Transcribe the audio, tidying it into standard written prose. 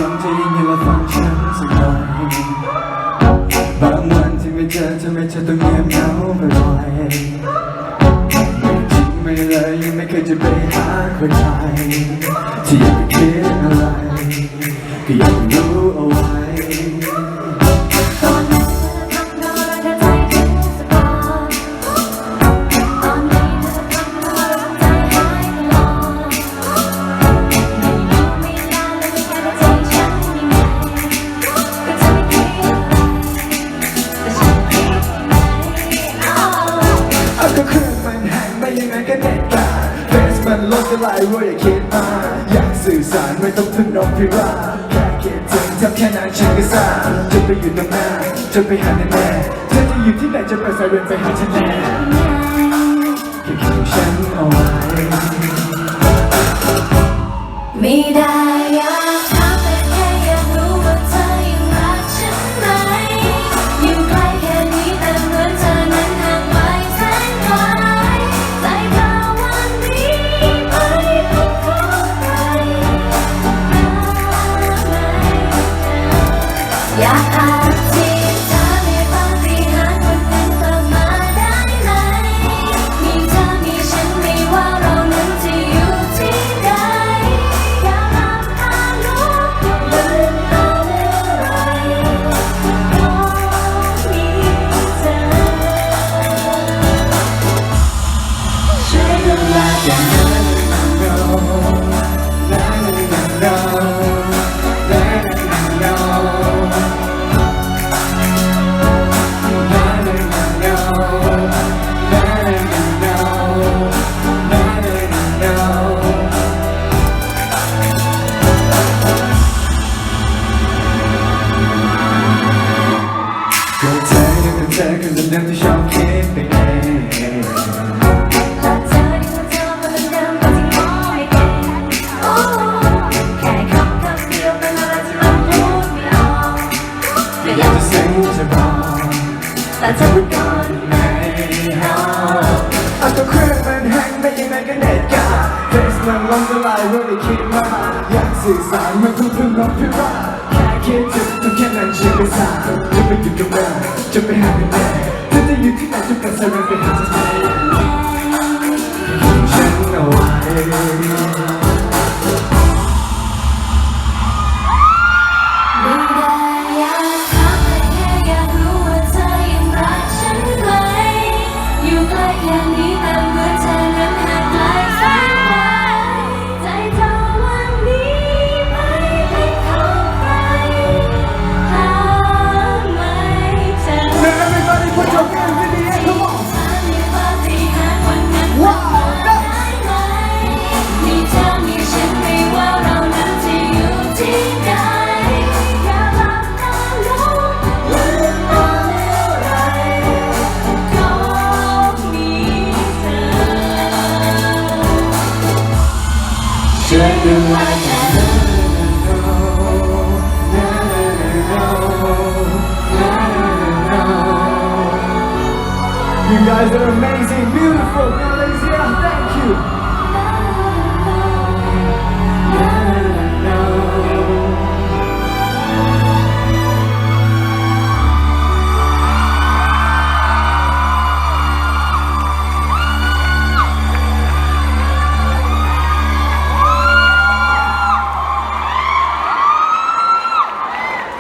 วันที่ยิ่งให้เราฟังฉันสักหน่อยบางวันที่ไม่เจอจะไม่เจอต้องเงียบเหงาบ่อยๆไม่จริงไม่เลยยังไม่เคยจะไปหาคนใครที่อยากไปคิดอะไรก็อยากรู้เอาไว้ก็เครื่องมันแห้งไม่ยังไงก็เด็ดตาเฟซมันลดจะไหลว่าอย่าคิดมาอยากสื่อสารไม่ต้องพึ่งนกพิราบแค่คิดถึงทำแค่นั้นฉันก็ทราบจะไปอยู่ตรงหน้าจะไปหาแน่เธอจะอยู่ที่ไหนจะเปิดไซเรนไปหาฉันแน่แค่คิดฉันเอาไว้ไม่ได้อยากถามแต่แค่อยากรู้ว่าเธอยังรักฉันไหมอยู่ใกล้แค่นี้แต่เหมือนเธอนั้นห่างไปแสนไกลใจเธอวันนี้ไม่เป็นของใครอยากถามที่เธอไม่ปาฏิหาริย์วันนั้นกลับมาได้ไหมมีเธอมีฉันไม่ว่าเรานั้นจะอยู่ที่ใดอย่าหลับตาลุกลืมตาเมื่อไรขอมีเธอช่วยดูแลกันเธอคนเดิมที่ชอบคิดไปเองและเธอที่เธอคนเดิมก็ที่มองไม่เก่งแค่คำเดียวเป็นอะไรที่เราพูดไม่ออกก็อยากจะสื่อจะบอกแต่เธอพูดก่อนไม่เอาก็เครื่องมันแห้งไม่ยังไงก็เน็ตกาเฟซมันล้มละลายว่าได้คิดมาอยากสื่อสารไม่ต้องพึ่งนกพิราบแค่คิดถึงต้องแค่นั้นฉันก็ทราบจะไปอยู่ตรงหน้าจะไปหาแน่เธอจะอยู่ที่ไหนจะเปิดไซเรนไปหาฉันแน่ฉันเอาไว้ไม่ได้อยากถามแต่แค่อยากรู้ว่าเธอยังรักฉันไหมอยู่ใกล้แค่นี้แต่เหมือนเธอนั้นห่างไกลแสนไกลใจเธอวันนี้ไม่เป็นของใครหาไม่เจอ Everybody put your hands in the air, come on! เธอมีปาฏิหาริย์วันนั้นกลับมาได้ไหมมีเธอมีฉันไม่ว่าเรานั้นจะอยู่ที่ใดอย่าหลับตาลุกลืมตาเมื่อไรขอมีเธอช่วยดูแลกัน You guys are amazing, beautiful.